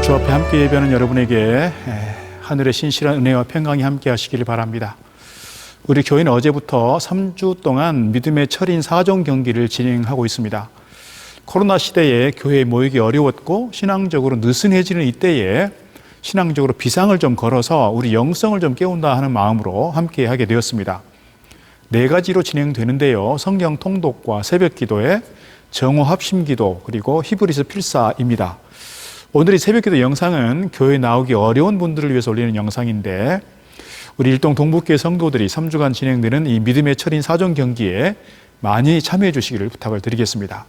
주 앞에 함께 예배하는 여러분에게 하늘의 신실한 은혜와 평강이 함께 하시길 바랍니다. 우리 교회는 어제부터 3주 동안 믿음의 철인 4종 경기를 진행하고 있습니다. 코로나 시대에 교회에 모이기 어려웠고 신앙적으로 느슨해지는 이때에 신앙적으로 비상을 좀 걸어서 우리 영성을 좀 깨운다 하는 마음으로 함께 하게 되었습니다. 4가지로 진행되는데요. 성경 통독과 새벽 기도에 정오 합심 기도 그리고 히브리서 필사입니다. 오늘의 새벽기도 영상은 교회에 나오기 어려운 분들을 위해서 올리는 영상인데 우리 일동 동북교회 성도들이 3주간 진행되는 이 믿음의 철인 4종 경기에 많이 참여해 주시기를 부탁을 드리겠습니다.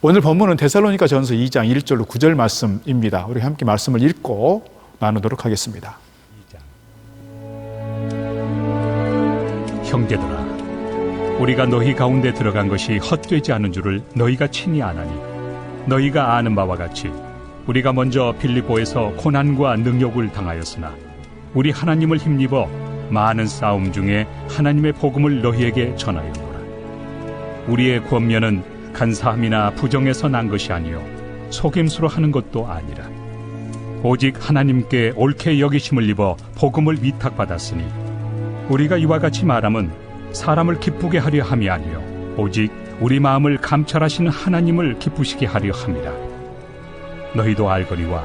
오늘 본문은 데살로니가 전서 2장 1절로 9절 말씀입니다. 우리 함께 말씀을 읽고 나누도록 하겠습니다. 형제들아, 우리가 너희 가운데 들어간 것이 헛되지 않은 줄을 너희가 친히 아나니 너희가 아는 바와 같이 우리가 먼저 빌립보에서 고난과 능욕을 당하였으나 우리 하나님을 힘입어 많은 싸움 중에 하나님의 복음을 너희에게 전하였노라. 우리의 권면은 간사함이나 부정에서 난 것이 아니요 속임수로 하는 것도 아니라 오직 하나님께 옳게 여기심을 입어 복음을 위탁받았으니 우리가 이와 같이 말함은 사람을 기쁘게 하려 함이 아니요 오직 우리 마음을 감찰하시는 하나님을 기쁘시게 하려 함이라. 너희도 알거니와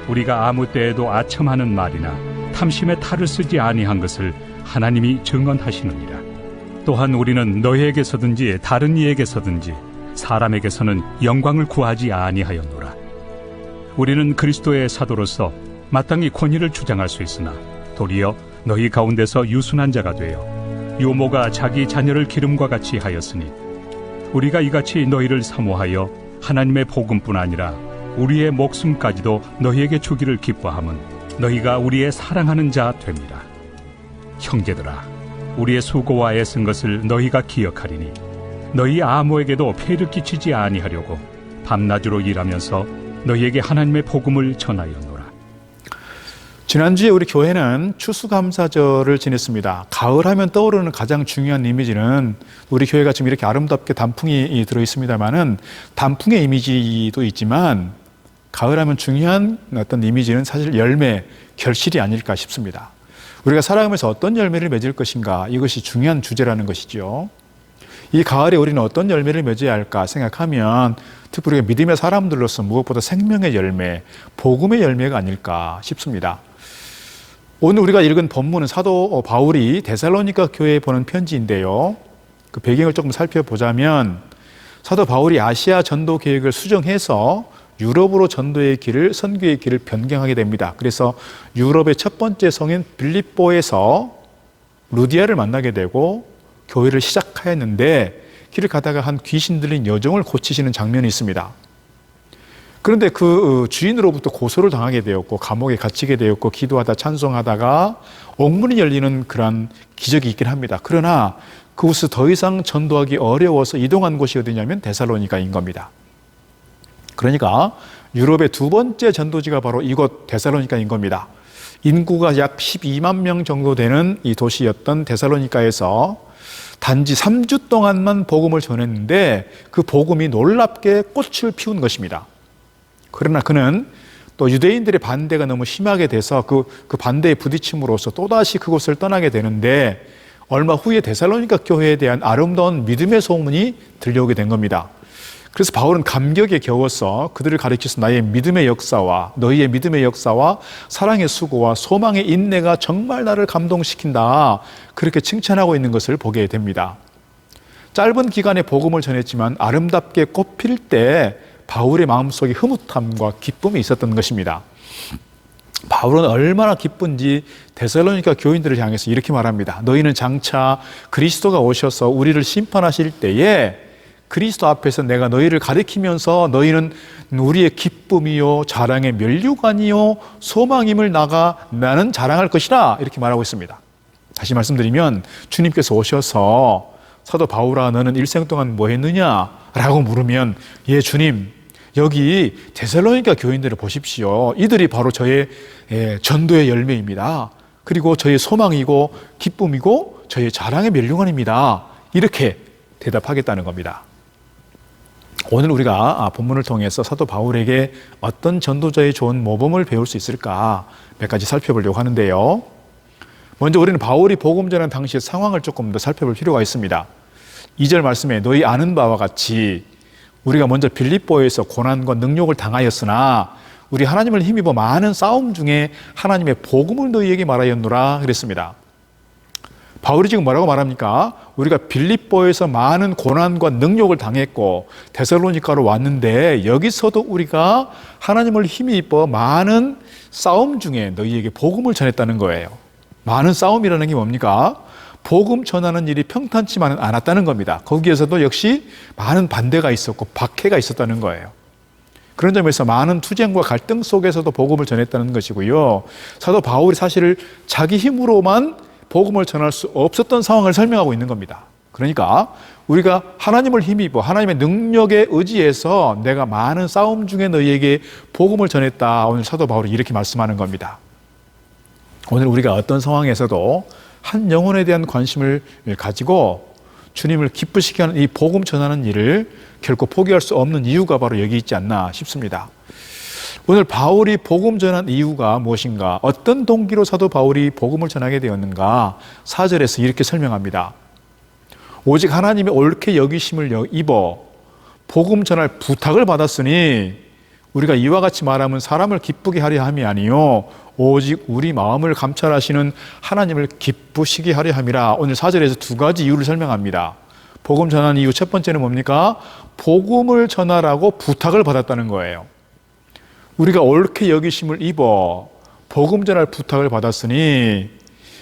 우리가 아무 때에도 아첨하는 말이나 탐심의 탈을 쓰지 아니한 것을 하나님이 증언하시느니라. 또한 우리는 너희에게서든지 다른 이에게서든지 사람에게서는 영광을 구하지 아니하였노라. 우리는 그리스도의 사도로서 마땅히 권위를 주장할 수 있으나 도리어 너희 가운데서 유순한 자가 되어 유모가 자기 자녀를 기름과 같이 하였으니 우리가 이같이 너희를 사모하여 하나님의 복음뿐 아니라 우리의 목숨까지도 너희에게 주기를 기뻐함은 너희가 우리의 사랑하는 자 됨이라. 형제들아, 우리의 수고와 애쓴 것을 너희가 기억하리니 너희 아무에게도 폐를 끼치지 아니하려고 밤낮으로 일하면서 너희에게 하나님의 복음을 전하였노라. 지난주에 우리 교회는 추수감사절을 지냈습니다. 가을하면 떠오르는 가장 중요한 이미지는 우리 교회가 지금 이렇게 아름답게 단풍이 들어있습니다만은 단풍의 이미지도 있지만 가을하면 중요한 어떤 이미지는 사실 열매, 결실이 아닐까 싶습니다. 우리가 살아가면서 어떤 열매를 맺을 것인가, 이것이 중요한 주제라는 것이죠. 이 가을에 우리는 어떤 열매를 맺어야 할까 생각하면 특별히 믿음의 사람들로서 무엇보다 생명의 열매, 복음의 열매가 아닐까 싶습니다. 오늘 우리가 읽은 본문은 사도 바울이 데살로니가 교회에 보낸 편지인데요. 그 배경을 조금 살펴보자면 사도 바울이 아시아 전도 계획을 수정해서 유럽으로 전도의 길을, 선교의 길을 변경하게 됩니다. 그래서 유럽의 첫 번째 성인 빌립보에서 루디아를 만나게 되고 교회를 시작하였는데 길을 가다가 한 귀신 들린 여종을 고치시는 장면이 있습니다. 그런데 그 주인으로부터 고소를 당하게 되었고 감옥에 갇히게 되었고 기도하다 찬송하다가 옥문이 열리는 그런 기적이 있긴 합니다. 그러나 그곳을 더 이상 전도하기 어려워서 이동한 곳이 어디냐면 데살로니가인 겁니다. 그러니까 유럽의 두 번째 전도지가 바로 이곳 데살로니가인 겁니다. 인구가 약 12만 명 정도 되는 이 도시였던 데살로니가에서 단지 3주 동안만 복음을 전했는데 그 복음이 놀랍게 꽃을 피운 것입니다. 그러나 그는 또 유대인들의 반대가 너무 심하게 돼서 그 반대에 부딪힘으로써 또다시 그곳을 떠나게 되는데 얼마 후에 데살로니가 교회에 대한 아름다운 믿음의 소문이 들려오게 된 겁니다. 그래서 바울은 감격에 겨워서 그들을 가리켜서 나의 믿음의 역사와 너희의 믿음의 역사와 사랑의 수고와 소망의 인내가 정말 나를 감동시킨다, 그렇게 칭찬하고 있는 것을 보게 됩니다. 짧은 기간에 복음을 전했지만 아름답게 꽃필 때 바울의 마음속에 흐뭇함과 기쁨이 있었던 것입니다. 바울은 얼마나 기쁜지 데살로니가 교인들을 향해서 이렇게 말합니다. 너희는 장차 그리스도가 오셔서 우리를 심판하실 때에 그리스도 앞에서 내가 너희를 가리키면서 너희는 우리의 기쁨이요 자랑의 면류관이요 소망임을 나는 자랑할 것이라, 이렇게 말하고 있습니다. 다시 말씀드리면 주님께서 오셔서 사도 바울아 너는 일생 동안 뭐 했느냐 라고 물으면 예 주님, 여기 데살로니가 교인들을 보십시오. 이들이 바로 저의 전도의 열매입니다. 그리고 저의 소망이고 기쁨이고 저의 자랑의 면류관입니다. 이렇게 대답하겠다는 겁니다. 오늘 우리가 본문을 통해서 사도 바울에게 어떤 전도자의 좋은 모범을 배울 수 있을까 몇 가지 살펴보려고 하는데요. 먼저 우리는 바울이 복음 전한 당시의 상황을 조금 더 살펴볼 필요가 있습니다. 2절 말씀에 너희 아는 바와 같이 우리가 먼저 빌립보에서 고난과 능욕을 당하였으나 우리 하나님을 힘입어 많은 싸움 중에 하나님의 복음을 너희에게 말하였노라 그랬습니다. 바울이 지금 뭐라고 말합니까? 우리가 빌립보에서 많은 고난과 능욕을 당했고 데살로니가로 왔는데 여기서도 우리가 하나님을 힘입어 많은 싸움 중에 너희에게 복음을 전했다는 거예요. 많은 싸움이라는 게 뭡니까? 복음 전하는 일이 평탄치만은 않았다는 겁니다. 거기에서도 역시 많은 반대가 있었고 박해가 있었다는 거예요. 그런 점에서 많은 투쟁과 갈등 속에서도 복음을 전했다는 것이고요. 사도 바울이 사실 자기 힘으로만 복음을 전할 수 없었던 상황을 설명하고 있는 겁니다. 그러니까 우리가 하나님을 힘입어 하나님의 능력에 의지해서 내가 많은 싸움 중에 너희에게 복음을 전했다. 오늘 사도 바울이 이렇게 말씀하는 겁니다. 오늘 우리가 어떤 상황에서도 한 영혼에 대한 관심을 가지고 주님을 기쁘시게 하는 이 복음 전하는 일을 결코 포기할 수 없는 이유가 바로 여기 있지 않나 싶습니다. 오늘 바울이 복음 전한 이유가 무엇인가? 어떤 동기로 사도 바울이 복음을 전하게 되었는가? 4절에서 이렇게 설명합니다. 오직 하나님의 옳게 여기심을 입어 복음 전할 부탁을 받았으니 우리가 이와 같이 말하면 사람을 기쁘게 하려 함이 아니요 오직 우리 마음을 감찰하시는 하나님을 기쁘시게 하려 함이라. 오늘 4절에서 두 가지 이유를 설명합니다. 복음 전하는 이유 첫 번째는 뭡니까? 복음을 전하라고 부탁을 받았다는 거예요. 우리가 옳게 여기심을 입어 복음 전할 부탁을 받았으니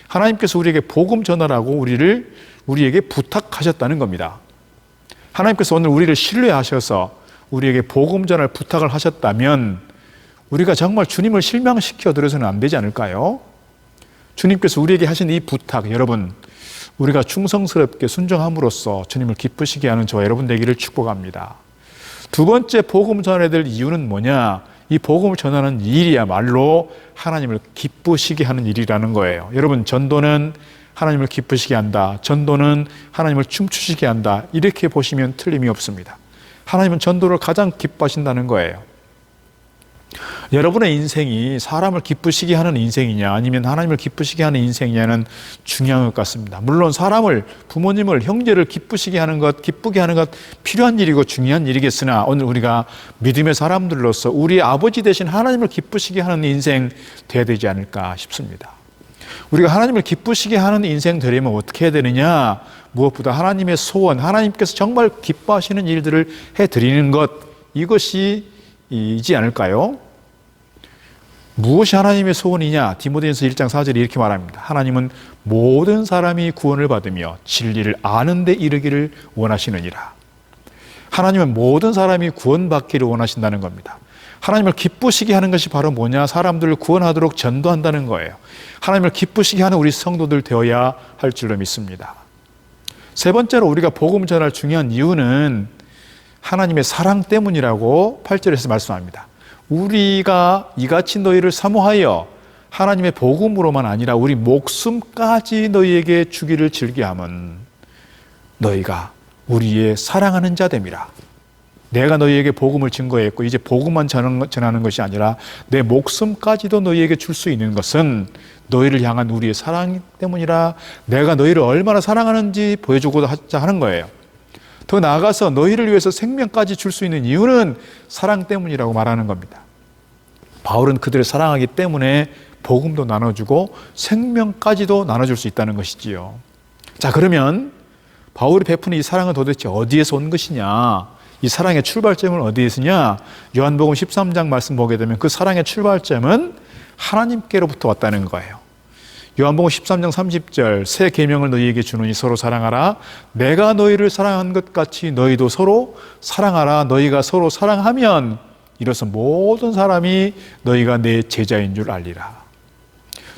하나님께서 우리에게 복음 전하라고 우리에게 부탁하셨다는 겁니다. 하나님께서 오늘 우리를 신뢰하셔서 우리에게 복음 전할 부탁을 하셨다면 우리가 정말 주님을 실망시켜 드려서는 안 되지 않을까요? 주님께서 우리에게 하신 이 부탁, 여러분 우리가 충성스럽게 순종함으로써 주님을 기쁘시게 하는 저와 여러분 되기를 축복합니다. 두 번째 복음 전해야 될 이유는 뭐냐? 이 복음을 전하는 일이야말로 하나님을 기쁘시게 하는 일이라는 거예요. 여러분 전도는 하나님을 기쁘시게 한다. 전도는 하나님을 춤추시게 한다. 이렇게 보시면 틀림이 없습니다. 하나님은 전도를 가장 기뻐하신다는 거예요. 여러분의 인생이 사람을 기쁘시게 하는 인생이냐 아니면 하나님을 기쁘시게 하는 인생이냐는 중요한 것 같습니다. 물론 사람을, 부모님을, 형제를 기쁘시게 하는 것, 기쁘게 하는 것 필요한 일이고 중요한 일이겠으나 오늘 우리가 믿음의 사람들로서 우리 아버지 대신 하나님을 기쁘시게 하는 인생 돼야 되지 않을까 싶습니다. 우리가 하나님을 기쁘시게 하는 인생 되려면 어떻게 해야 되느냐? 무엇보다 하나님의 소원, 하나님께서 정말 기뻐하시는 일들을 해드리는 것, 이것이 이지 않을까요? 무엇이 하나님의 소원이냐? 디모데전서 1장 4절에 이렇게 말합니다. 하나님은 모든 사람이 구원을 받으며 진리를 아는 데 이르기를 원하시느니라. 하나님은 모든 사람이 구원받기를 원하신다는 겁니다. 하나님을 기쁘시게 하는 것이 바로 뭐냐? 사람들을 구원하도록 전도한다는 거예요. 하나님을 기쁘시게 하는 우리 성도들 되어야 할 줄로 믿습니다. 세 번째로 우리가 복음 전할 중요한 이유는 하나님의 사랑 때문이라고 8절에서 말씀합니다. 우리가 이같이 너희를 사모하여 하나님의 복음으로만 아니라 우리 목숨까지 너희에게 주기를 즐겨함은 너희가 우리의 사랑하는 자 됨이라. 내가 너희에게 복음을 증거했고 이제 복음만 전하는 것이 아니라 내 목숨까지도 너희에게 줄 수 있는 것은 너희를 향한 우리의 사랑 때문이라. 내가 너희를 얼마나 사랑하는지 보여주고자 하는 거예요. 더 나아가서 너희를 위해서 생명까지 줄 수 있는 이유는 사랑 때문이라고 말하는 겁니다. 바울은 그들을 사랑하기 때문에 복음도 나눠주고 생명까지도 나눠줄 수 있다는 것이지요. 자, 그러면 바울이 베푸는 이 사랑은 도대체 어디에서 온 것이냐? 이 사랑의 출발점은 어디에서냐? 요한복음 13장 말씀 보게 되면 그 사랑의 출발점은 하나님께로부터 왔다는 거예요. 요한복음 13장 30절 새 계명을 너희에게 주노니 서로 사랑하라. 내가 너희를 사랑한 것 같이 너희도 서로 사랑하라. 너희가 서로 사랑하면 이로써 모든 사람이 너희가 내 제자인 줄 알리라.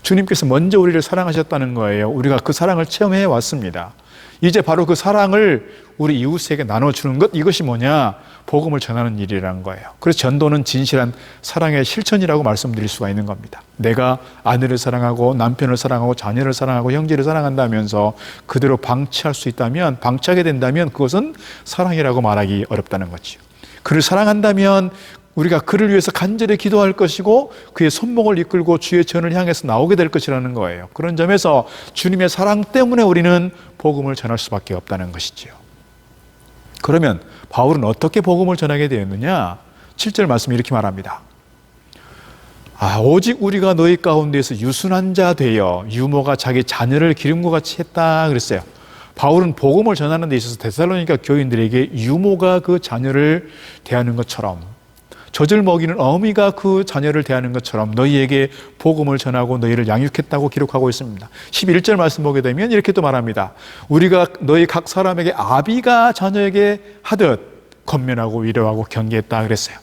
주님께서 먼저 우리를 사랑하셨다는 거예요. 우리가 그 사랑을 체험해 왔습니다. 이제 바로 그 사랑을 우리 이웃에게 나눠주는 것, 이것이 뭐냐? 복음을 전하는 일이라는 거예요. 그래서 전도는 진실한 사랑의 실천이라고 말씀드릴 수가 있는 겁니다. 내가 아내를 사랑하고 남편을 사랑하고 자녀를 사랑하고 형제를 사랑한다면서 그대로 방치할 수 있다면, 방치하게 된다면 그것은 사랑이라고 말하기 어렵다는 거죠. 그를 사랑한다면 우리가 그를 위해서 간절히 기도할 것이고 그의 손목을 이끌고 주의 전을 향해서 나오게 될 것이라는 거예요. 그런 점에서 주님의 사랑 때문에 우리는 복음을 전할 수밖에 없다는 것이지요. 그러면 바울은 어떻게 복음을 전하게 되었느냐? 7절 말씀이 이렇게 말합니다. 오직 우리가 너희 가운데에서 유순한 자 되어 유모가 자기 자녀를 기름과 같이 했다 그랬어요. 바울은 복음을 전하는 데 있어서 데살로니가 교인들에게 유모가 그 자녀를 대하는 것처럼, 젖을 먹이는 어미가 그 자녀를 대하는 것처럼 너희에게 복음을 전하고 너희를 양육했다고 기록하고 있습니다. 11절 말씀 보게 되면 이렇게 또 말합니다. 우리가 너희 각 사람에게 아비가 자녀에게 하듯 권면하고 위로하고 경계했다 그랬어요.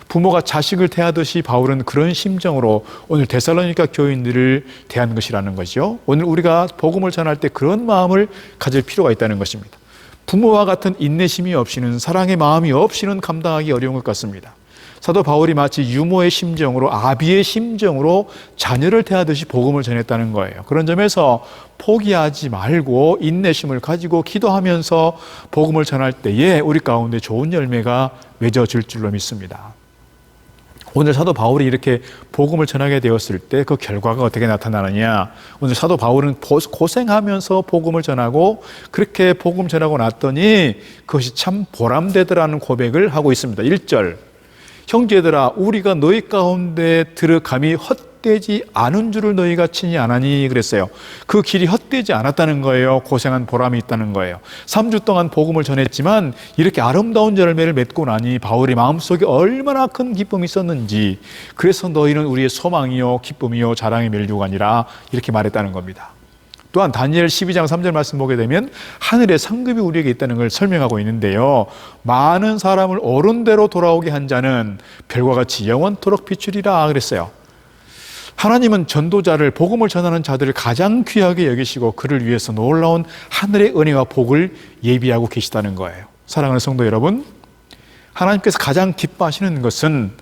부모가 자식을 대하듯이 바울은 그런 심정으로 오늘 데살로니가 교인들을 대한 것이라는 거죠. 오늘 우리가 복음을 전할 때 그런 마음을 가질 필요가 있다는 것입니다. 부모와 같은 인내심이 없이는, 사랑의 마음이 없이는 감당하기 어려운 것 같습니다. 사도 바울이 마치 유모의 심정으로, 아비의 심정으로 자녀를 대하듯이 복음을 전했다는 거예요. 그런 점에서 포기하지 말고 인내심을 가지고 기도하면서 복음을 전할 때에 우리 가운데 좋은 열매가 맺어질 줄로 믿습니다. 오늘 사도 바울이 이렇게 복음을 전하게 되었을 때 그 결과가 어떻게 나타나느냐? 오늘 사도 바울은 고생하면서 복음을 전하고, 그렇게 복음 전하고 났더니 그것이 참 보람되더라는 고백을 하고 있습니다. 1절, 형제들아 우리가 너희 가운데 들어감이 헛되지 않은 줄을 너희가 친히 아나니 그랬어요. 그 길이 헛되지 않았다는 거예요. 고생한 보람이 있다는 거예요. 3주 동안 복음을 전했지만 이렇게 아름다운 열매를 맺고 나니 바울의 마음속에 얼마나 큰 기쁨이 있었는지, 그래서 너희는 우리의 소망이요 기쁨이요 자랑의 멸류관이라 이렇게 말했다는 겁니다. 또한 다니엘 12장 3절 말씀 보게 되면 하늘의 상급이 우리에게 있다는 걸 설명하고 있는데요. 많은 사람을 옳은 대로 돌아오게 한 자는 별과 같이 영원토록 비추리라 그랬어요. 하나님은 전도자를, 복음을 전하는 자들을 가장 귀하게 여기시고 그를 위해서 놀라운 하늘의 은혜와 복을 예비하고 계시다는 거예요. 사랑하는 성도 여러분, 하나님께서 가장 기뻐하시는 것은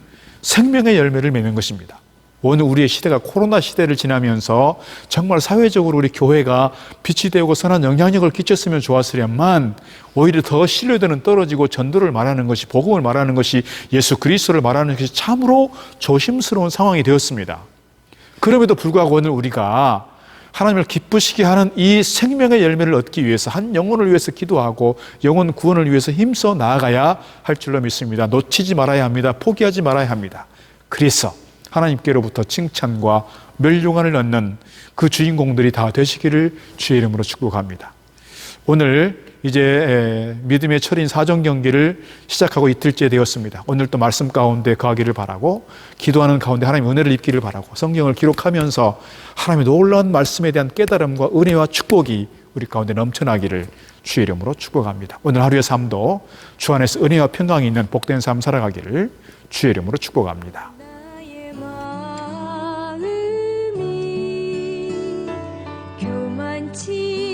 생명의 열매를 맺는 것입니다. 오늘 우리의 시대가 코로나 시대를 지나면서 정말 사회적으로 우리 교회가 빛이 되고 선한 영향력을 끼쳤으면 좋았으련만 오히려 더 신뢰도는 떨어지고 전도를 말하는 것이, 복음을 말하는 것이, 예수 그리스도를 말하는 것이 참으로 조심스러운 상황이 되었습니다. 그럼에도 불구하고 오늘 우리가 하나님을 기쁘시게 하는 이 생명의 열매를 얻기 위해서, 한 영혼을 위해서 기도하고 영혼 구원을 위해서 힘써 나아가야 할 줄로 믿습니다. 놓치지 말아야 합니다. 포기하지 말아야 합니다. 그래서 하나님께로부터 칭찬과 멸류관을 얻는 그 주인공들이 다 되시기를 주의 이름으로 축복합니다. 오늘 이제 믿음의 철인 사정 경기를 시작하고 이틀째 되었습니다. 오늘 또 말씀 가운데 거하기를 바라고, 기도하는 가운데 하나님의 은혜를 입기를 바라고, 성경을 기록하면서 하나님의 놀라운 말씀에 대한 깨달음과 은혜와 축복이 우리 가운데 넘쳐나기를 주의 이름으로 축복합니다. 오늘 하루의 삶도 주 안에서 은혜와 평강이 있는 복된 삶 살아가기를 주의 이름으로 축복합니다. 교만치